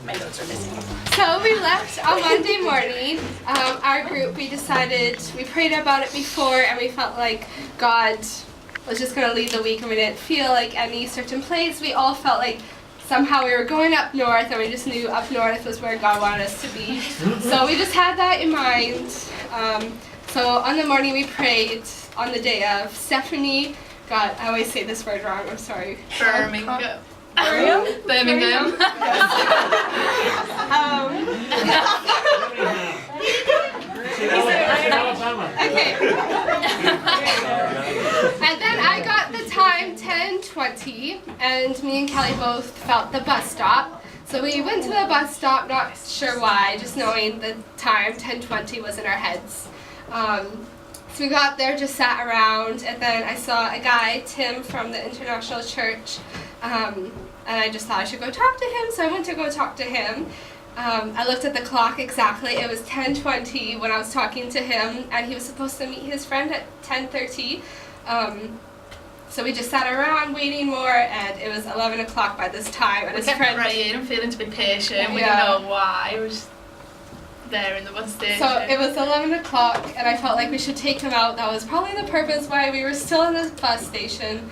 My notes are missing. So we left on Monday morning. Our group, we prayed about it before, and we felt like God was just going to lead the week, and we didn't feel like any certain place. We all felt like somehow we were going up north, and we just knew up north was where God wanted us to be. So we just had that in mind. So on the morning we prayed on the day of. Stephanie got, I always say this word wrong, I'm sorry. Birmingham. Birmingham. Okay. And then I got the time 10:20, and me and Kelly both felt the bus stop. So we went to the bus stop, not sure why, just knowing the time 10:20 was in our heads. So we got there, just sat around, and then I saw a guy, Tim, from the International Church, and I just thought I should go talk to him, so I went to go talk to him. I looked at the clock exactly. It was 10:20 when I was talking to him, and he was supposed to meet his friend at 10:30. So we just sat around waiting more, and it was 11 o'clock by this time. And We his kept friend praying and feeling to be patient. We Yeah. didn't know why. We were just there in the bus station. So it was 11 o'clock, and I felt like we should take him out. That was probably the purpose why we were still in the bus station.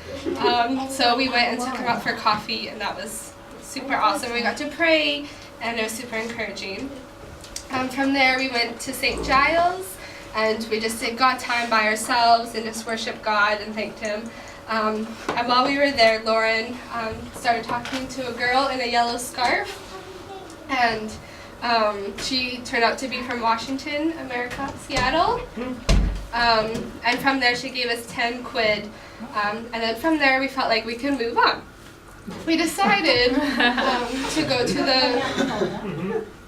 So we went and took him out for coffee, and that was super awesome. We got to pray, and it was super encouraging. From there, we went to St. Giles, and we just did God time by ourselves and just worshiped God and thanked Him. And while we were there, Lauren started talking to a girl in a yellow scarf, and she turned out to be from Washington, America, Seattle. And from there, she gave us 10 quid. And then from there, we felt like we could move on. We decided to go to the...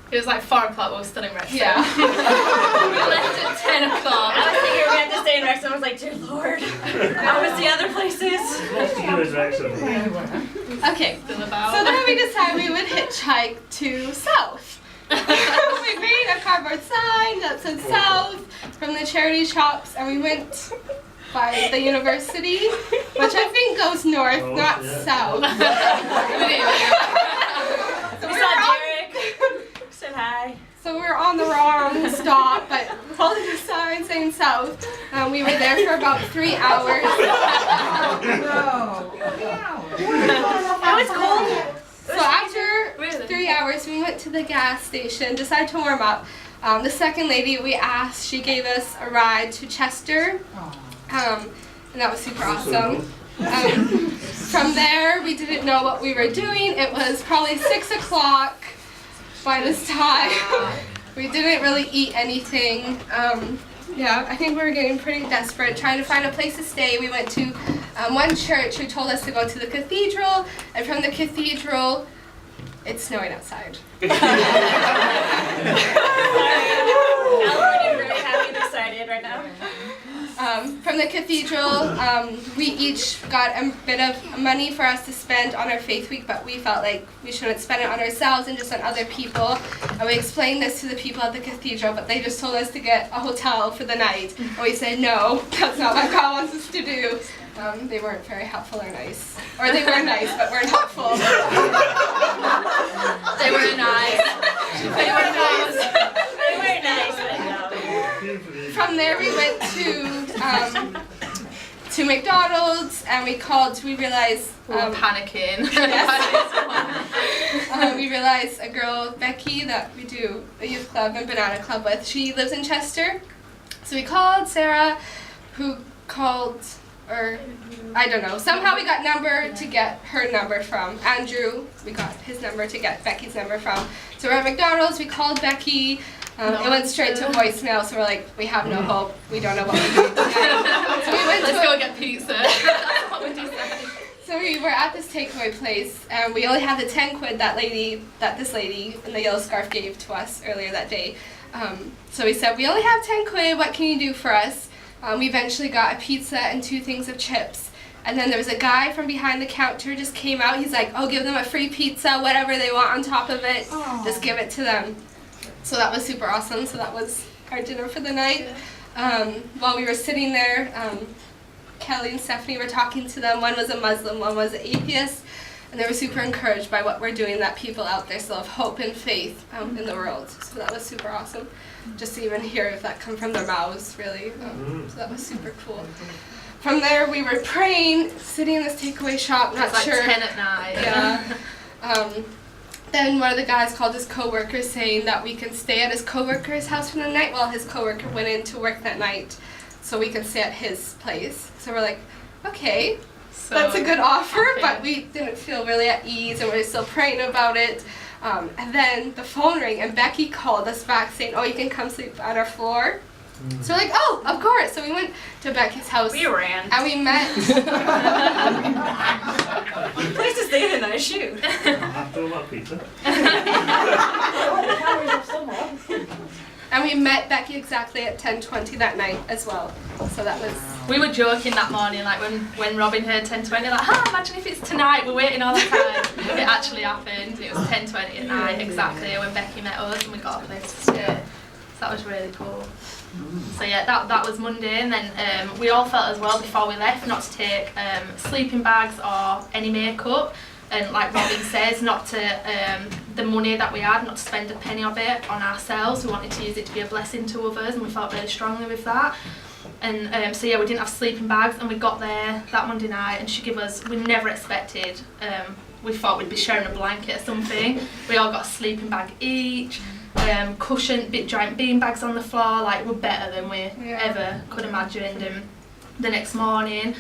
It was like 4 o'clock, we were still in Wrexham. Yeah. We left at 10 o'clock. I was thinking we had to stay in Wrexham. I was like, dear Lord, how was the other places? Okay, Still about. so then we decided we would hitchhike to South. We made a cardboard sign that said South from the charity shops, and we went by the university, which I think goes north, not south. We saw Derek. Said hi. So we were on the wrong stop, but holding a sign saying South. We were there for about 3 hours. That was cold. So after 3 hours, we went to the gas station, decided to warm up. The second lady we asked, she gave us a ride to Chester, and that was super awesome. From there, we didn't know what we were doing. It was probably 6 o'clock by this time. We didn't really eat anything. Yeah, I think we were getting pretty desperate, trying to find a place to stay. We went to one church who told us to go to the cathedral, and from the cathedral, it's snowing outside. Ellen is really happy and excited right now. From the cathedral, we each got a bit of money for us to spend on our faith week, but we felt like we shouldn't spend it on ourselves and just on other people. And we explained this to the people at the cathedral, but they just told us to get a hotel for the night. And we said, no, that's not what God wants us to do. They weren't very helpful or nice. Or they were nice, but weren't helpful. They were nice. They were nice. They were nice, but no. From there, we went to McDonald's, and we realized We were panicking. we realized a girl, Becky, that we do a youth club and banana club with, she lives in Chester. So we called Sarah, who called, or I don't know, somehow we got number to get her number from. Andrew, we got his number to get Becky's number from. So we're at McDonald's, we called Becky. It went straight to voicemail, so we're like, we have no hope. We don't know what we're doing tonight. So we went Let's go get pizza. That's what we decided. So we were at this takeaway place, and we only had the 10 quid that this lady in the yellow scarf gave to us earlier that day. So we said, we only have 10 quid, what can you do for us? We eventually got a pizza and 2 things of chips. And then there was a guy from behind the counter just came out. He's like, oh, give them a free pizza, whatever they want on top of it. Aww. Just give it to them. So that was super awesome. So that was our dinner for the night. While we were sitting there, Kelly and Stephanie were talking to them. One was a Muslim, one was an atheist. and they were super encouraged by what we're doing, that people out there still have hope and faith in the world. So that was super awesome, just to even hear if that come from their mouths, really. So that was super cool. From there, we were praying, sitting in this takeaway shop, not It's sure. like 10 at night. Yeah. Then one of the guys called his coworker, saying that we can stay at his coworker's house for the night while his coworker went into work that night, so we can stay at his place. So we're like, okay, So that's a good offer, happy. but we didn't feel really at ease, and we were still praying about it. And then the phone rang, and Becky called us back saying, oh, you can come sleep on our floor. So we're like, oh, of course. So we went to Becky's house. We ran. And we met. Place to stay tonight, shoot. After a lot of pizza. And we met Becky exactly at 10:20 that night as well. So that was. We were joking that morning, like when Robin heard 10:20, like, imagine if it's tonight, we're waiting all the time. It actually happened. It was 10:20 at night, exactly, when Becky met us and we got a place to stay. So that was really cool. So yeah, that was Monday, and then we all felt as well before we left not to take sleeping bags or any makeup. And like Robin says, not to the money that we had, not to spend a penny of it on ourselves. We wanted to use it to be a blessing to others, and we felt really strongly with that. And so yeah, we didn't have sleeping bags, and we got there that Monday night, and she gave us, we never expected, we thought we'd be sharing a blanket or something. We all got a sleeping bag each, cushion, big giant bean bags on the floor, like we're better than we ever could imagine. And the next morning,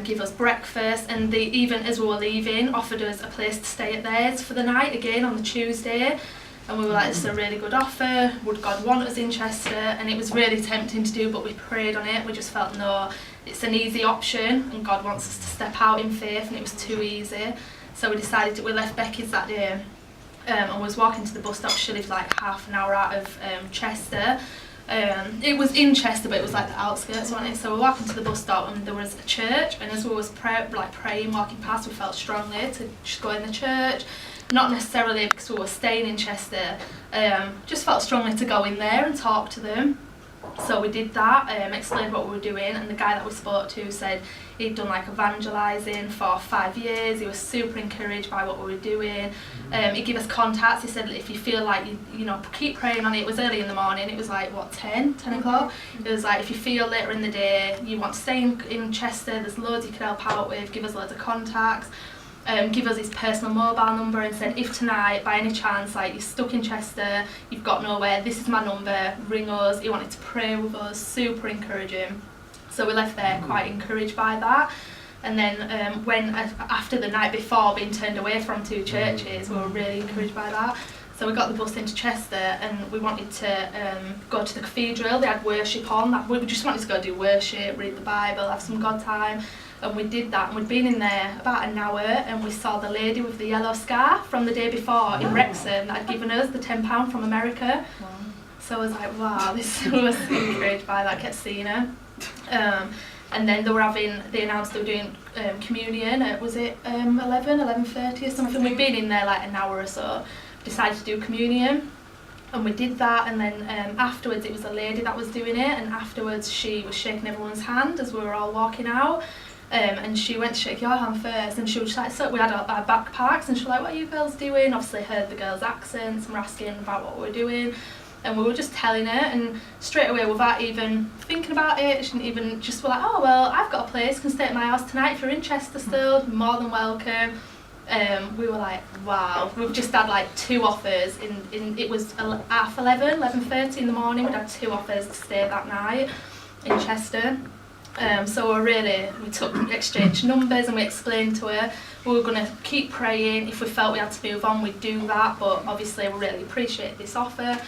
give us breakfast, and they even, as we were leaving, offered us a place to stay at theirs for the night again on the Tuesday. And we were like, this is a really good offer, would God want us in Chester? And it was really tempting to do, but we prayed on it. We just felt, no, it's an easy option, and God wants us to step out in faith, and it was too easy. So we decided we left Becky's that day, and was walking to the bus stop. She lived like half an hour out of Chester. It was in Chester, but it was like the outskirts, wasn't it? So we're walking to the bus stop, and there was a church, and as we was praying, walking past, we felt strongly to just go in the church. Not necessarily because we were staying in Chester, just felt strongly to go in there and talk to them. So we did that, explained what we were doing, and the guy that we spoke to said he'd done like evangelising for 5 years. He was super encouraged by what we were doing. He gave us contacts. He said, if you feel like you know, keep praying on it. It was early in the morning. It was like, what, 10 o'clock? It was like, if you feel later in the day you want to stay in Chester, there's loads you can help out with. Give us loads of contacts. Give us his personal mobile number, and said, if tonight by any chance like you're stuck in Chester, you've got nowhere, this is my number, ring us. He wanted to pray with us, super encouraging. So we left there quite encouraged by that. And then when after the night before being turned away from 2 churches, we were really encouraged by that. So we got the bus into Chester, and we wanted to go to the cathedral. They had worship on. We just wanted to go do worship, read the Bible, have some God time. And we did that, and we'd been in there about an hour, and we saw the lady with the yellow scarf from the day before in Wrexham that had given us the £10 from America. Wow. So I was like, wow, this was encouraged by that, kept seeing her. And then they announced they were doing communion at, was it 11:30 or something? We'd been in there like an hour or so, decided to do communion. And we did that, and then afterwards it was a lady that was doing it, and afterwards she was shaking everyone's hand as we were all walking out. And she went to shake your hand first, and she was like, so we had our backpacks, and she was like, what are you girls doing? Obviously heard the girls' accents, and we're asking about what we were doing, and we were just telling her, and straight away without even thinking about it, she didn't even, just were like, oh well, I've got a place, can stay at my house tonight if you're in Chester still, more than welcome. We were like, wow, we've just had like 2 offers it was 11:30 in the morning. We'd had 2 offers to stay that night in Chester. So we exchanged numbers, and we explained to her we were going to keep praying. If we felt we had to move on, we'd do that, but obviously we really appreciate this offer.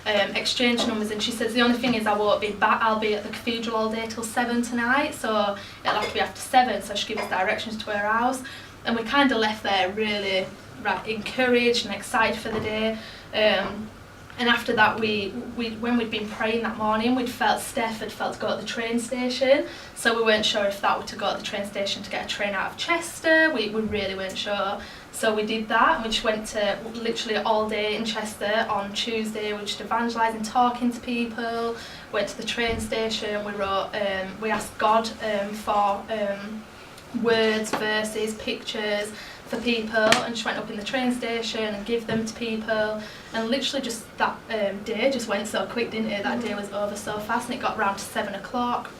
Exchange numbers, and she says the only thing is I won't be back. I'll be at the cathedral all day till 7 tonight, so it'll have to be after 7. So she gave us directions to her house, and we kind of left there really encouraged and excited for the day. And after that, when we'd been praying that morning, Steph had felt to go to the train station, so we weren't sure if that were to go to the train station to get a train out of Chester. We really weren't sure. So we did that, and we just went to literally all day in Chester on Tuesday. We were just evangelising, talking to people, went to the train station, we asked God for words, verses, pictures for people, and just went up in the train station and give them to people, and literally just that day just went so quick, didn't it? That day was over so fast, and it got round to 7 o'clock,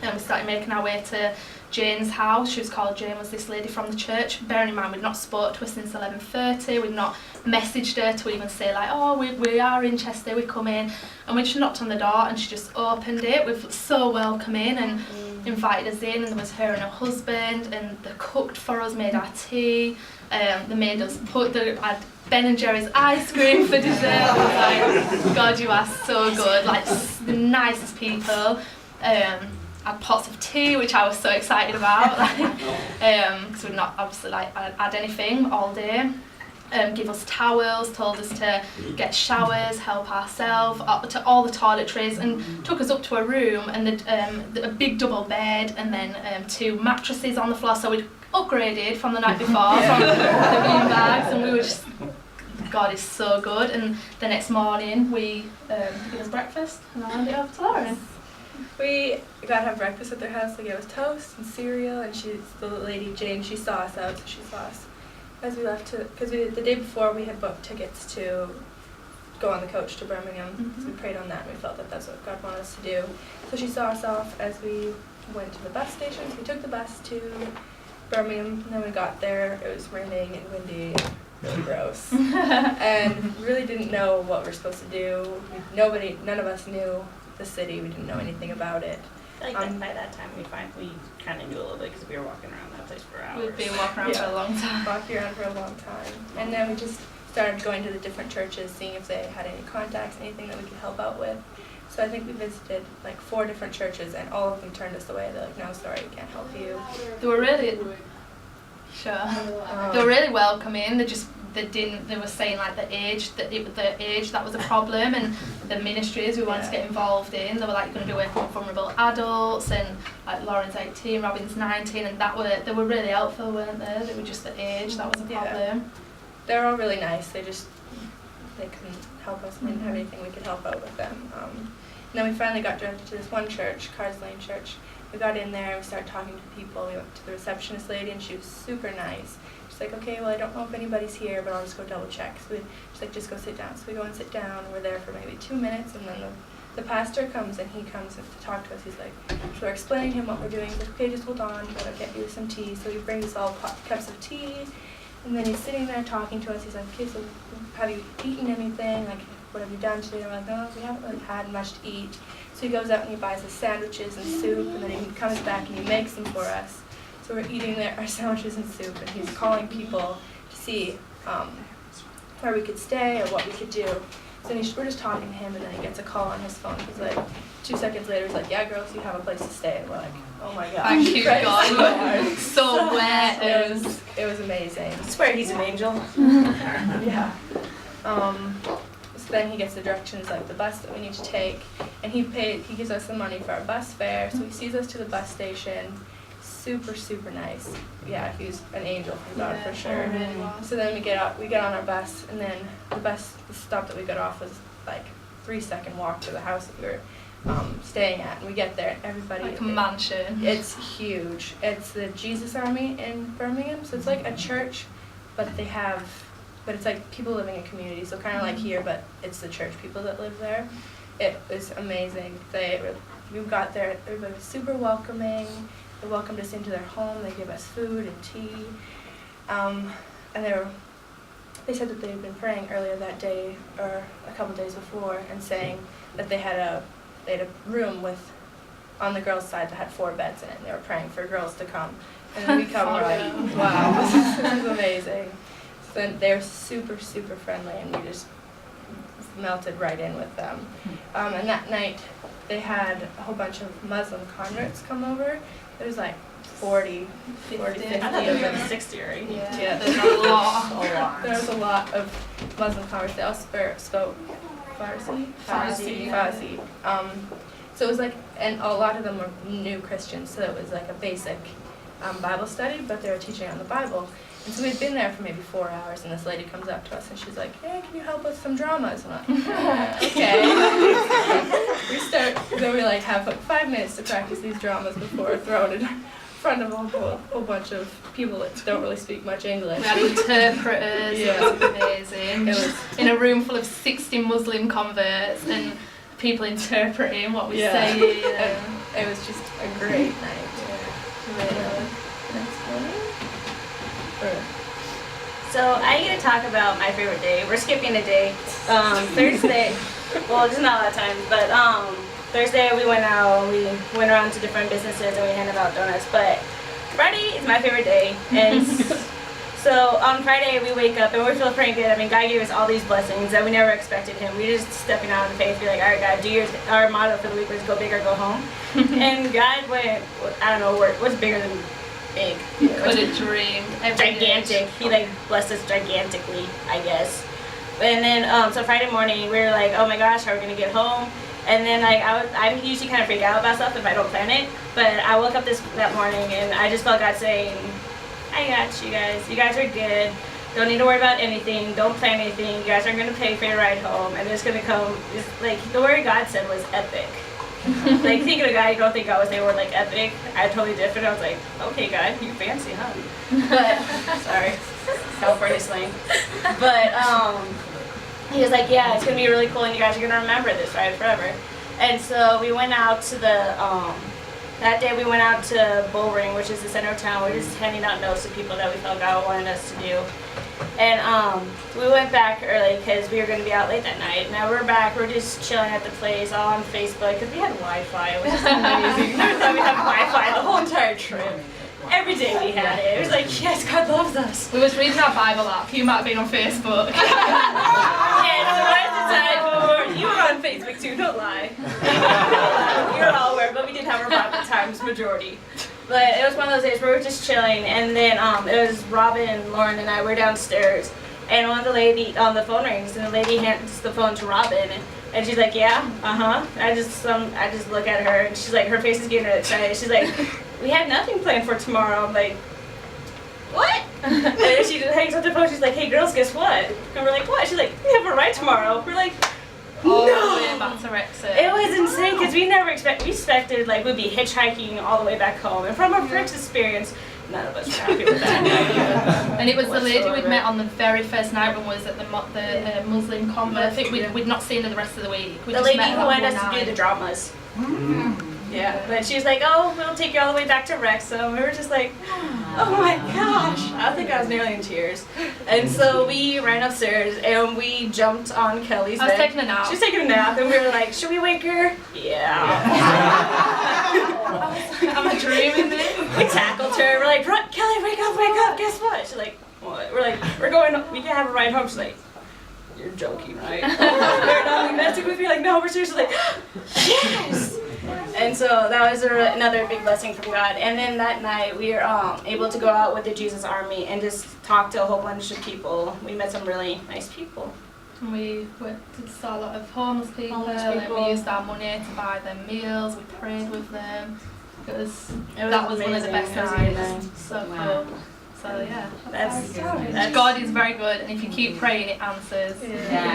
and we started making our way to Jane's house. She was called Jane, was this lady from the church. Bearing in mind we'd not spoke to her since 11:30, we'd not messaged her to even say like, oh, we are in Chester, we come in, and we just knocked on the door and she just opened it with so welcoming and invited us in, and there was her and her husband, and they cooked for us, made our tea, they made us had Ben and Jerry's ice cream for dessert. I was like, God, you are so good, like the nicest people. Had pots of tea, which I was so excited about, because we'd not obviously like had anything all day. Give us towels, told us to get showers, help ourselves, up to all the toiletries, and took us up to a room and a big double bed, and then 2 mattresses on the floor. So we'd upgraded from the night before from the bean bags, and we were just, God is so good. And the next morning we gave us breakfast, and I handed it over to Lauren. We got to have breakfast at their house. They gave us toast and cereal, and the lady Jane, she saw us out, so she saw us as we left because the day before we had booked tickets to go on the coach to Birmingham. So we prayed on that, and we felt that that's what God wanted us to do. So she saw us off as we went to the bus station. So we took the bus to Birmingham, and then we got there. It was raining and windy and really gross, and really didn't know what we were supposed to do. None of us knew the city. We didn't know anything about it. I feel like by that time we kind of knew a little bit because we were walking around that place for hours. We'd been walking around for a long time. Walking around for a long time. And then we just started going to the different churches, seeing if they had any contacts, anything that we could help out with. So I think we visited like 4 different churches, and all of them turned us away. They're like, no, sorry, we can't help you. They were really they were really welcoming. They were saying like the age that was a problem, and the ministries we wanted to get involved in. They were like, you're going to be working with vulnerable adults, and like Lauren's 18, Robin's 19, and they were really helpful, weren't they? They were just the age that was a problem. They're all really nice. They couldn't help us. We didn't have anything we could help out with them. And then we finally got directed to this one church, Cars Lane Church. We got in there and we started talking to people. We went to the receptionist lady, and she was super nice. She's like, okay, well, I don't know if anybody's here, but I'll just go double check. So she's like, just go sit down. So we go and sit down. We're there for maybe 2 minutes, and then the pastor comes, and he comes to talk to us. He's like, so we're explaining to him what we're doing. He's like, okay, just hold on. I'll get you some tea. So he brings us all cups of tea, and then he's sitting there talking to us. He's like, okay, so have you eaten anything? Like, what have you done today? And we're like, no, we haven't really had much to eat. So he goes out and he buys us sandwiches and soup, and then he comes back and he makes them for us. So we're eating our sandwiches and soup, and he's calling people to see where we could stay or what we could do. So we're just talking to him, and then he gets a call on his phone. He's like, 2 seconds later, he's like, yeah, girls, you have a place to stay. And we're like, oh my God. Thank you, God. So wet. It was amazing. I swear he's an angel. Yeah. So then he gets the directions, like the bus that we need to take, and he gives us the money for our bus fare. So he sees us to the bus station. Super, super nice. Yeah, he's an angel from God for sure. Really was. So then we get on our bus, and then the stop that we got off was like 3-second walk to the house that we were staying at, and we get there, and everybody. Like a mansion. It's huge. It's the Jesus Army in Birmingham, so it's like a church, but it's like people living in community, so kind of like here, but it's the church people that live there. It was amazing. We got there, everybody was super welcoming. They welcomed us into their home. They gave us food and tea, and they said that they had been praying earlier that day or a couple days before, and saying that they had a room on the girls' side that had 4 beds in it, and they were praying for girls to come. And then we come and like, wow, this is amazing. So then they were super, super friendly, and we just melted right in with them. And that night, they had a whole bunch of Muslim converts come over. There was like 40, 50 I of thought there was them. like 60 or 80. Yeah, There's a lot. there was a lot of Muslim converts. They all spoke Farsi. So it was like, and a lot of them were new Christians, so it was like a basic Bible study, but they were teaching on the Bible. And so we'd been there for maybe 4 hours, and this lady comes up to us, and she's like, hey, can you help with some dramas? And I'm like, okay. We like have like 5 minutes to practice these dramas before front of a whole bunch of people that don't really speak much English. We had interpreters, Yeah. it was amazing. It was in a room full of 60 Muslim converts and people interpreting what we Yeah. say. it was just a great night. Next one. So I get to talk about my favorite day. We're skipping a day. Thursday, well, just not a lot of times, but Thursday we went out. We went around to different businesses and we handed out donuts. But Friday is my favorite day, and so on Friday we wake up and we feel pretty good. I mean, God gave us all these blessings that we never expected Him. We just stepping out in faith, be like, all right, God, do yours. Our motto for the week was go big or go home, and God went. I don't know what's bigger than big. Could have dreamed. Gigantic. He like blessed us gigantically, I guess. And then so Friday morning we were like, oh my gosh, how are we gonna get home? And then like I'm usually kind of freak out about stuff if I don't plan it. But I woke up that morning and I just felt God saying, I got you guys. You guys are good. Don't need to worry about anything. Don't plan anything. You guys are gonna pay for your ride home, and it's gonna come. It's, like the word God said was epic. Like thinking of God, you don't think God was saying the word like epic. I totally different. I was like, okay, God, you fancy, huh? But sorry, California slang. But he was like, yeah, it's gonna be really cool, and you guys are gonna remember this ride forever. And so we went out to the that day we went out to Bullring, which is the center of town. We were just handing out notes to people that we felt God wanted us to do. And we went back early because we were going to be out late that night. Now we're back. We're just chilling at the place, all on Facebook, because we had Wi-Fi. It was just amazing. Never thought we'd have Wi-Fi the whole entire trip. Every day we had it. It was like, yes, God loves us. We was reading our Bible app. You might have been on Facebook. Yes, the rest of the time, you were on Facebook too, don't lie. You were all aware, but we did have our Bible times majority. But it was one of those days where we were just chilling, and then it was Robin, Lauren, and I were downstairs, and one of the lady on the phone rings, and the lady hands the phone to Robin, and she's like, yeah, I just look at her, and she's like, her face is getting really excited. She's like, we had nothing planned for tomorrow. I'm like, what? And then she just hangs up the phone. She's like, hey girls, guess what? And we're like, what? She's like, we have a ride tomorrow. We're like, All no. the way back to Wrexham. It was insane because we expected like we'd be hitchhiking all the way back home, and from our first experience, none of us were happy with that. And it was the lady we'd met on the very first night when we was at the Muslim convent. I think we'd not seen her the rest of the week. We The just lady met who her wanted one us to do night. the dramas. Yeah, but she's like, oh, we'll take you all the way back to Wrexham. We were just like, oh my gosh. I think I was nearly in tears. And so we ran upstairs and we jumped on Kelly's bed. I was taking a nap. She was taking a nap and we were like, should we wake her? Yeah. Am I dreaming this? We tackled her. We're like, Kelly, wake up, wake up. Guess what? She's like, what? We're like, we can have a ride home. She's like, you're joking, right? They're not messing with me. Like, no, we're seriously like, yes. And so that was another big blessing from God. And then that night we were able to go out with the Jesus Army and just talk to a whole bunch of people. We met some really nice people. And we saw a lot of homeless people, Homeless and we used our money to buy them meals. We prayed with them. That was one of the amazing. best It was a good nights. night. So Wow. cool. So yeah, That's God is very good, and if you keep praying, it answers. Yeah.